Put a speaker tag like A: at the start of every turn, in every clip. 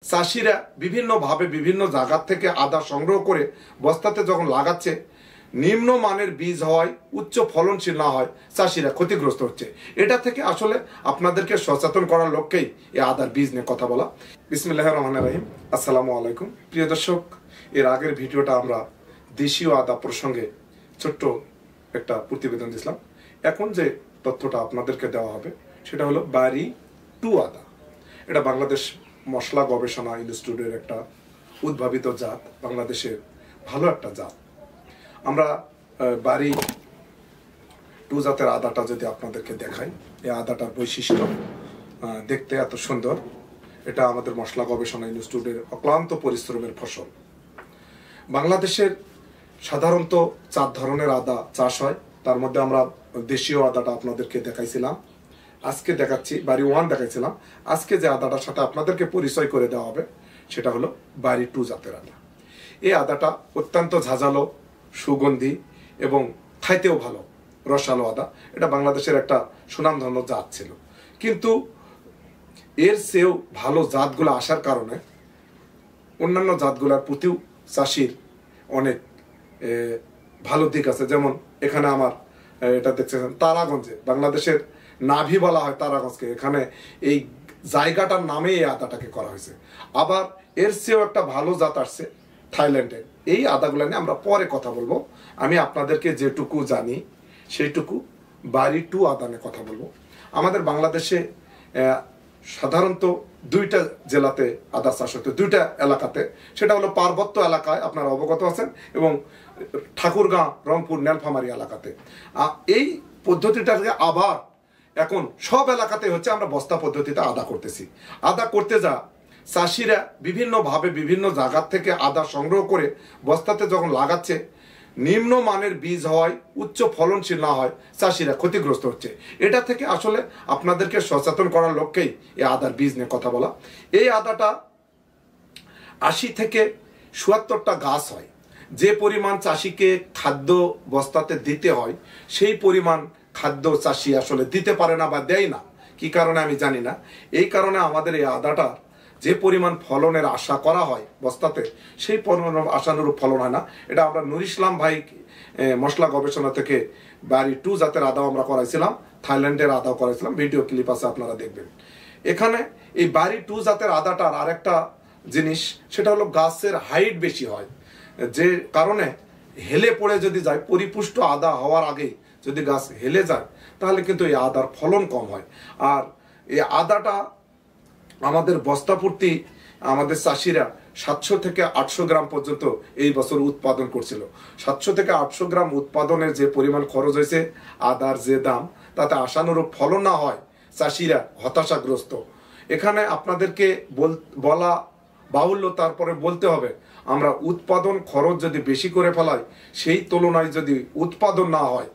A: চাষিরা বিভিন্নভাবে বিভিন্ন জায়গা থেকে আদা সংগ্রহ করে বস্তাতে যখন লাগাচ্ছে, নিম্নমানের বীজ হওয়ায় উচ্চ ফলনশীল না হয় চাষিরা ক্ষতিগ্রস্ত হচ্ছে। এটা থেকে আসলে আপনাদেরকে সচেতন করার লক্ষ্যেই এই আদার বীজ নিয়ে কথা বলা। বিসমিল্লাহির রহমানির রহিম। আসসালামু আলাইকুম প্রিয় দর্শক, এর আগের ভিডিওটা আমরা দেশীয় আদা প্রসঙ্গে ছোট্ট একটা প্রতিবেদন দিয়েছিলাম। এখন যে তথ্যটা আপনাদেরকে দেওয়া হবে সেটা হলো বাড়ি 2 আদা। এটা বাংলাদেশ মশলা গবেষণা ইনস্টিটিউটের একটা উদ্ভাবিত জাত, বাংলাদেশের ভালো একটা জাত। আমরা বাড়ি 2 জাতের আদাটা যদি আপনাদেরকে দেখাই, এই আদাটার বৈশিষ্ট্য দেখতে এত সুন্দর। এটা আমাদের মশলা গবেষণা ইনস্টিটিউটের অক্লান্ত পরিশ্রমের ফসল। বাংলাদেশের সাধারণত 4 ধরনের আদা চাষ হয়, তার মধ্যে আমরা দেশীয় আদাটা আপনাদেরকে দেখাইছিলাম, আজকে দেখাচ্ছি বাড়ি 1 দেখাইছিলাম। আজকে যে আদাটার সাথে আপনাদেরকে পরিচয় করে দেওয়া হবে সেটা হলো বাড়ি 2 জাতের আদা। এই আদাটা অত্যন্ত ঝাঁঝালো, সুগন্ধি এবং খাইতেও ভালো, রসালো আদা। এটা বাংলাদেশের একটা সুনামধন্য জাত ছিল, কিন্তু এর চেয়েও ভালো জাতগুলো আসার কারণে অন্যান্য জাতগুলোর প্রতিও চাষির অনেক ভালো দিক আছে। যেমন এখানে আমার এটা দেখছেন তারাগঞ্জে, বাংলাদেশের নাভি বলা হয় তারাগঞ্জকে, এখানে এই জায়গাটার নামে এই আদাটাকে করা হয়েছে। আবার এর চেয়েও একটা ভালো জাত আসছে থাইল্যান্ডের। এই আদাগুলো নিয়ে আমরা পরে কথা বলবো। আমি আপনাদেরকে যেটুকু জানি সেইটুকু বাড়ি 2 আদা নিয়ে কথা বলবো। আমাদের বাংলাদেশে সাধারণত 2টা জেলাতে আদা চাষ হতো, 2টা এলাকাতে। সেটা হলো পার্বত্য এলাকায়, আপনারা অবগত আছেন, এবং ঠাকুরগাঁ, রংপুর, নীলফামারী এলাকাতে। এই পদ্ধতিটাকে আবার এখন সব এলাকাতে হচ্ছে আমরা বস্তা পদ্ধতিতে আদা করতেছি। আদা করতে যা চাষিরা বিভিন্নভাবে বিভিন্ন জায়গা থেকে আদা সংগ্রহ করে বস্তাতে যখন লাগাচ্ছে, নিম্নমানের বীজ হওয়ায় উচ্চ ফলনশীল না হয় চাষিরা ক্ষতিগ্রস্ত হচ্ছে। এটা থেকে আসলে আপনাদেরকে সচেতন করার লক্ষ্যেই এই আদার বীজ নিয়ে কথা বলা। এই আদাটা 80 থেকে 77টা গাছ হয়। যে পরিমাণ চাষিকে খাদ্য বস্তাতে দিতে হয় সেই পরিমাণ খাদ্য চাষি আসলে দিতে পারে না বা দেয় না। কি কারণে আমি জানি না। এই কারণে আমাদের এই আদাটা যে পরিমাণ ফলনের আশা করা হয় বস্তাতে, সেই পরিমাণ আশানুরূপ ফলন হয় না। এটা আমরা নুর ইসলাম ভাই মশলা গবেষণা থেকে বাড়ি 2 জাতের আদাও আমরা করাইছিলাম, থাইল্যান্ডের আদাও করাইছিলাম, ভিডিও ক্লিপ আছে, আপনারা দেখবেন। এখানে এই বাড়ি 2 জাতের আদাটার আরেকটা জিনিস, সেটা হলো গাছের হাইট বেশি হয়, যে কারণে হেলে পড়ে যদি যায়, পরিপুষ্ট আদা হওয়ার আগেই যদি গাছ হেলে যায় তাহলে কিন্তু এই আদার ফলন কম হয়। আর এই আদাটা আমাদের বস্তাপূর্তি আমাদের চাষিরা 700 থেকে 800 গ্রাম পর্যন্ত এই বছর উৎপাদন করছিল। 700 থেকে 800 গ্রাম উৎপাদনের যে পরিমাণ খরচ হয়েছে, আদার যে দাম, তাতে আশানুরূপ ফলন না হয় চাষিরা হতাশাগ্রস্ত। এখানে আপনাদেরকে বলা বাহুল্য, তারপরে বলতে হবে, আমরা উৎপাদন খরচ যদি বেশি করে ফেলাই, সেই তুলনায় যদি উৎপাদন না হয়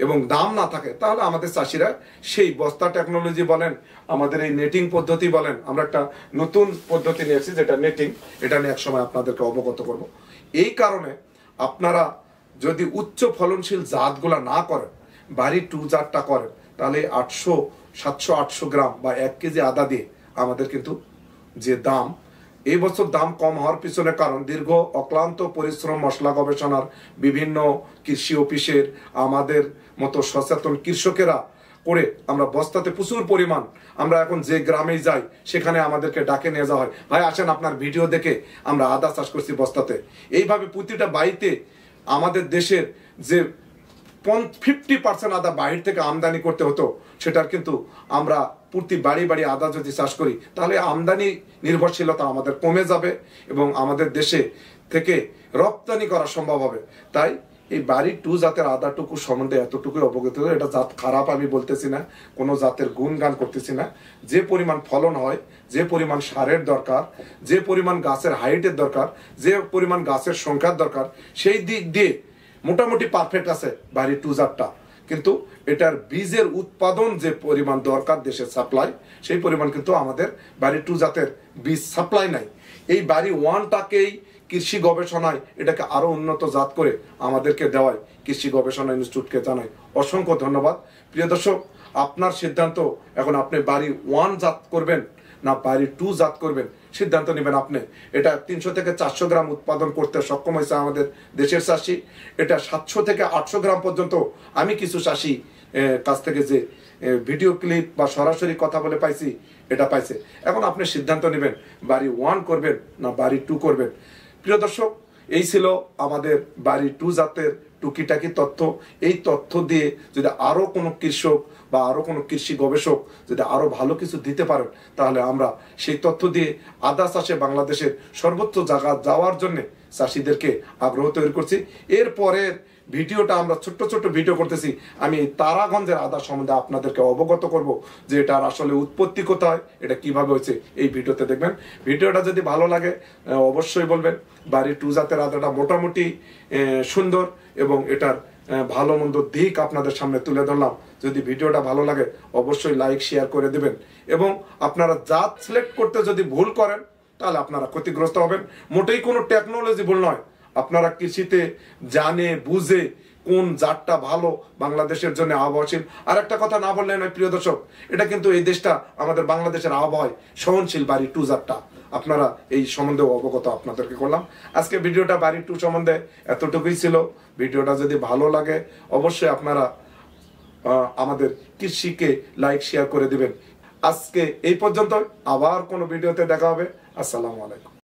A: এবং দাম না থাকে, তাহলে আমাদের চাষিরা সেই বস্তা টেকনোলজি বলেন, আমাদের এই নেটিং পদ্ধতি বলেন, আমরা একটা নতুন পদ্ধতি নিয়েছি যেটা নেটিং, এটা নিয়ে একসময় আপনাদেরকে অবগত করব। এই কারণে আপনারা যদি উচ্চ ফলনশীল জাতগুলা না করেন, বাড়ি 2 জাতটা করেন, তাহলে 700-800 গ্রাম বা 1 কেজি আদা দিয়ে আমাদের কিন্তু যে দাম, এই বছর দাম কম হওয়ার পিছনে কারণ দীর্ঘ অক্লান্ত পরিশ্রম মশলা গবেষণার বিভিন্ন কৃষি অফিসের, আমাদের মতো সচেতন কৃষকেরা করে আমরা বস্তাতে প্রচুর পরিমাণ, আমরা এখন যে গ্রামেই যাই সেখানে আমাদেরকে ডাকে নিয়ে যাওয়া হয়, ভাই আসেন আপনার ভিডিও দেখে আমরা আদা চাষ করছি বস্তাতে। এইভাবে প্রতিটা বাড়িতে আমাদের দেশের যে 50% আদা বাহির থেকে আমদানি করতে হতো, সেটার কিন্তু আমরা প্রতি বাড়ি বাড়ি আদা যদি চাষ করি, তাহলে আমদানি নির্ভরশীলতা আমাদের কমে যাবে এবং আমাদের দেশে থেকে রপ্তানি করা সম্ভব হবে। তাই এই বাড়ি 2 জাতের আদাটুকু সম্বন্ধে এতটুকুই অবগত। এটা জাত খারাপ আমি বলতেছি না, কোনো জাতের গুণগান করতেছি না। যে পরিমাণ ফলন হয়, যে পরিমাণ সারের দরকার, যে পরিমাণ গাছের হাইটের দরকার, যে পরিমাণ গাছের সংখ্যার দরকার, সেই দিক দিয়ে মোটামুটি পারফেক্ট আছে বাড়ি 2 জাতটা। কিন্তু এটার বীজের উৎপাদন যে পরিমাণ দরকার দেশের সাপ্লাই, সেই পরিমাণ কিন্তু আমাদের বাড়ি 2 জাতের বীজ সাপ্লাই নাই। এই বাড়ি 1টাকেই কৃষি গবেষণায় এটাকে আরো উন্নত জাত করে আমাদেরকে দেওয়ায় কৃষি গবেষণা ইনস্টিটিউটকে জানাই অসংখ্য ধন্যবাদ। প্রিয় দর্শক, আপনার সিদ্ধান্ত, এখন আপনি বাড়ি 1 জাত করবেন না বাড়ি 2 জাত করবেন, সিদ্ধান্ত নেবেন আপনি। এটা 300 থেকে 400 গ্রাম উৎপাদন করতে সক্ষম হয়েছে আমাদের দেশের চাষি। এটা 700 থেকে 800 গ্রাম পর্যন্ত আমি কিছু চাষি কাছ থেকে যে ভিডিও ক্লিপ বা সরাসরি কথা বলে পাইছি, এটা পাইছে। এখন আপনি সিদ্ধান্ত নেবেন বাড়ি 1 করবেন না বাড়ি 2 করবেন। প্রিয় দর্শক, এই ছিল আমাদের বাড়ি 2 জাতের টুকিটাকি তথ্য। এই তথ্য দিয়ে যদি আরো কোনো কৃষক বা আরো কোনো কৃষি গবেষক যদি আরো ভালো কিছু দিতে পারেন, তাহলে আমরা সেই তথ্য দিয়ে আদা চাষে বাংলাদেশের সর্বোচ্চ জায়গা যাওয়ার জন্য চাষিদেরকে আগ্রহ তৈরি করছি। এরপরের ভিডিওটা আমরা ছোট্ট ছোট্ট ভিডিও করতেছি, আমি তারাগঞ্জের আদা সম্বন্ধে আপনাদেরকে অবগত করব যে এটার আসলে উৎপত্তি কোথায়, এটা কিভাবে হয়েছে, এই ভিডিওতে দেখবেন। ভিডিওটা যদি ভালো লাগে অবশ্যই বলবেন। বাড়ি 2 জাতের আদাটা মোটামুটি সুন্দর এবং এটার ভালো মন্দ দিক আপনাদের সামনে তুলে ধরলাম। যদি ভিডিওটা ভালো লাগে অবশ্যই লাইক শেয়ার করে দেবেন, এবং আপনারা জাত সিলেক্ট করতে যদি ভুল করেন তাহলে আপনারা ক্ষতিগ্রস্ত হবেন। মোটেই কোনো টেকনোলজি ভুল নয়, আপনারা কৃষিতে জানে বুঝে কোন জাতটা ভালো বাংলাদেশের জন্য আবহাওয়াশীল। আর একটা কথা না বললে নয় প্রিয় দর্শক, এটা কিন্তু এই দেশটা আমাদের বাংলাদেশের আবহাওয়ায় সহনশীল বাড়ি 2 জাতটা। আপনারা এই সম্বন্ধে অবগত আপনাদেরকে করলাম। আজকে ভিডিওটা বাড়ি 2 সম্বন্ধে এতটুকুই ছিল। ভিডিওটা যদি ভালো লাগে অবশ্যই আপনারা আমাদের কৃষিকে লাইক শেয়ার করে দিবেন। আজকে এই পর্যন্ত, আবার কোনো ভিডিওতে দেখা হবে। আসসালামু আলাইকুম।